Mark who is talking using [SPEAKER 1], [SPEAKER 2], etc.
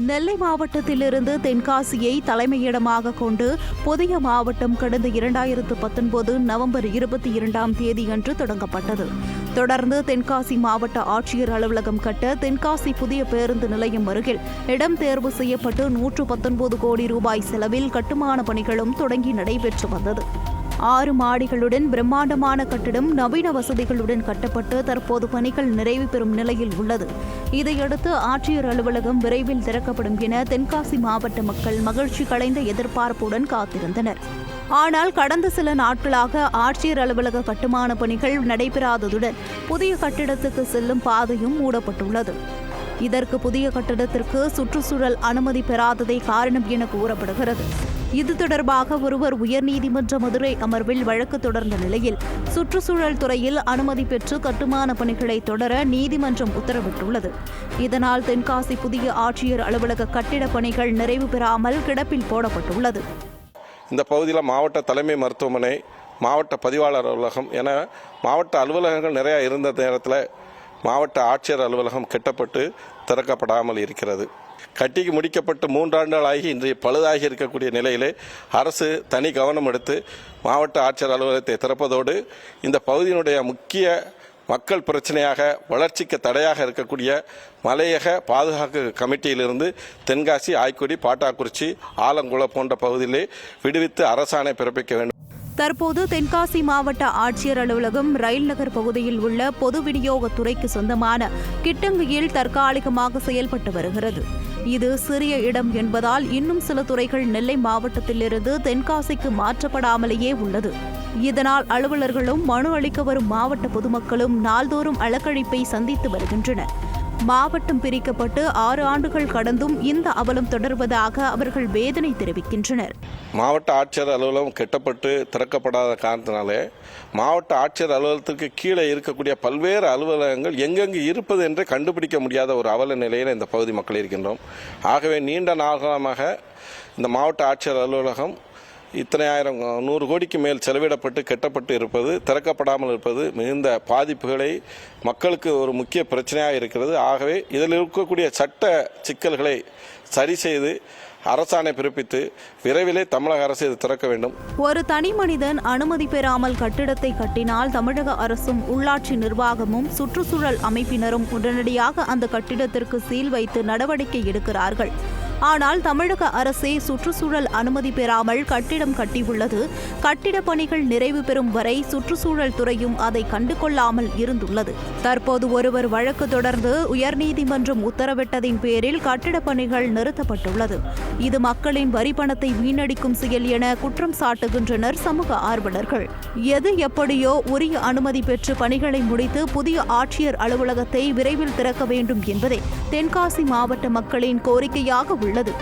[SPEAKER 1] நெல்லை மாவட்டத்திலிருந்து தென்காசியை தலைமையிடமாக கொண்டு புதிய மாவட்டம் கடந்த 2019 நவம்பர் 22ஆம் தேதியன்று தொடங்கப்பட்டது. தொடர்ந்து தென்காசி மாவட்ட ஆட்சியர் அலுவலகம் கட்ட தென்காசி புதிய பேருந்து நிலையம் அருகில் இடம் தேர்வு செய்யப்பட்டு 119 கோடி ரூபாய் செலவில் கட்டுமான பணிகளும் தொடங்கி நடைபெற்று வந்தது. 6 மாடிகளுடன் பிரம்மாண்டமான கட்டிடம் நவீன வசதிகளுடன் கட்டப்பட்டு தற்போது பணிகள் நிறைவு பெறும் நிலையில் உள்ளது. இதையடுத்து ஆட்சியர் அலுவலகம் விரைவில் திறக்கப்படும் என தென்காசி மாவட்ட மக்கள் மகிழ்ச்சி கலைந்த எதிர்பார்ப்புடன் காத்திருந்தனர். ஆனால் கடந்த சில நாட்களாக ஆட்சியர் அலுவலக கட்டுமான பணிகள் நடைபெறாததுடன் புதிய கட்டிடத்துக்கு செல்லும் பாதையும் மூடப்பட்டுள்ளது. இதற்கு புதிய கட்டிடத்திற்கு சுற்றுச்சூழல் அனுமதி பெறாததே காரணம் என கூறப்படுகிறது. இது தொடர்பாக ஒருவர் உயர்நீதிமன்ற மதுரை அமர்வில் வழக்கு தொடர்ந்த நிலையில் சுற்றுச்சூழல் துறையில் அனுமதி பெற்று கட்டுமான பணிகளை தொடர நீதிமன்றம் உத்தரவிட்டுள்ளது. இதனால் தென்காசி புதிய ஆட்சியர் அலுவலக கட்டிட பணிகள் நிறைவு பெறாமல் கிடப்பில் போடப்பட்டுள்ளது.
[SPEAKER 2] இந்த பகுதியில் மாவட்ட தலைமை மருத்துவமனை, மாவட்ட பதிவாளர் அலுவலகம் என மாவட்ட அலுவலகங்கள் நிறையா இருந்த நேரத்தில் மாவட்ட ஆட்சியர் அலுவலகம் கட்டப்பட்டு திறக்கப்படாமல் இருக்கிறது. கட்டி முடிக்கப்பட்டு 3 ஆண்டுகள் ஆகி இன்றைய பழுதாகி இருக்கக்கூடிய நிலையிலே அரசு தனி கவனம் எடுத்து மாவட்ட ஆட்சியர் அலுவலகத்தை திறப்பதோடு இந்த பகுதியினுடைய முக்கிய மக்கள் பிரச்சனையாக வளர்ச்சிக்கு தடையாக இருக்கக்கூடிய மலையக பாதுகாப்பு கமிட்டியிலிருந்து தென்காசி, ஆய்க்குடி, பாட்டாக்குறிச்சி, ஆலங்குளம் போன்ற பகுதியிலே விடுவித்து அரசாணை பிறப்பிக்க வேண்டும்.
[SPEAKER 1] தற்போது தென்காசி மாவட்ட ஆட்சியர் அலுவலகம் ரயில் நகர் பகுதியில் உள்ள பொது விநியோகத்துறைக்கு சொந்தமான கிட்டங்கியில் தற்காலிகமாக செயல்பட்டு வருகிறது. இது சிறிய இடம் என்பதால் இன்னும் சில துறைகள் நெல்லை மாவட்டத்திலிருந்து தென்காசிக்கு மாற்றப்படாமலேயே உள்ளது. இதனால் அலுவலர்களும் மனு அளிக்க வரும் மாவட்ட பொதுமக்களும் நாள்தோறும் அலக்கழிப்பை சந்தித்து வருகின்றனர். மாவட்டம் பிரிக்கப்பட்டு 6 ஆண்டுகள் கடந்தும் இந்த அவலம் தொடர்வதாக அவர்கள் வேதனை தெரிவிக்கின்றனர்.
[SPEAKER 2] மாவட்ட ஆட்சியர் அலுவலகம் கட்டப்பட்டு திறக்கப்படாத காரணத்தினாலே மாவட்ட ஆட்சியர் அலுவலகத்திற்கு கீழே இருக்கக்கூடிய பல்வேறு அலுவலகங்கள் எங்கெங்கு இருப்பது என்று கண்டுபிடிக்க முடியாத ஒரு அவல நிலையில் இந்த பகுதி மக்கள் இருக்கின்றோம். ஆகவே நீண்ட நாளமாக இந்த மாவட்ட ஆட்சியர் அலுவலகம் இத்தனை ஆயிரம் 100 கோடிக்கு மேல் செலவிடப்பட்டு கட்டப்பட்டு இருப்பது, திறக்கப்படாமல் இருப்பது மிகுந்த பாதிப்புகளை மக்களுக்கு ஒரு முக்கிய பிரச்சனையாக இருக்கிறது. ஆகவே இதில் இருக்கக்கூடிய சட்ட சிக்கல்களை சரி செய்து அரசாணை பிறப்பித்து விரைவிலே தமிழக அரசு இது திறக்க வேண்டும்.
[SPEAKER 1] ஒரு தனி மனிதன் அனுமதி பெறாமல் கட்டிடத்தை கட்டினால் தமிழக அரசும் உள்ளாட்சி நிர்வாகமும் சுற்றுச்சூழல் அமைப்பினரும் உடனடியாக அந்த கட்டிடத்திற்கு சீல் வைத்து நடவடிக்கை எடுக்கிறார்கள். ஆனால் தமிழக அரசே சுற்றுச்சூழல் அனுமதி பெறாமல் கட்டிடம் கட்டியுள்ளது. கட்டிட பணிகள் நிறைவு பெறும் வரை சுற்றுச்சூழல் துறையும் அதை கண்டுகொள்ளாமல் இருந்துள்ளது. தற்போது ஒருவர் வழக்கு தொடர்ந்து உயர்நீதிமன்றம் உத்தரவிட்டதின் பேரில் கட்டிட பணிகள் நிறுத்தப்பட்டுள்ளது. இது மக்களின் வரி பணத்தை வீணடிக்கும் செயல் என குற்றம் சாட்டுகின்றனர் சமூக ஆர்வலர்கள். எது எப்படியோ உரிய அனுமதி பெற்று பணிகளை முடித்து புதிய ஆட்சியர் அலுவலகத்தை விரைவில் திறக்க வேண்டும் என்பதே தென்காசி மாவட்ட மக்களின் கோரிக்கையாக உள்ளது.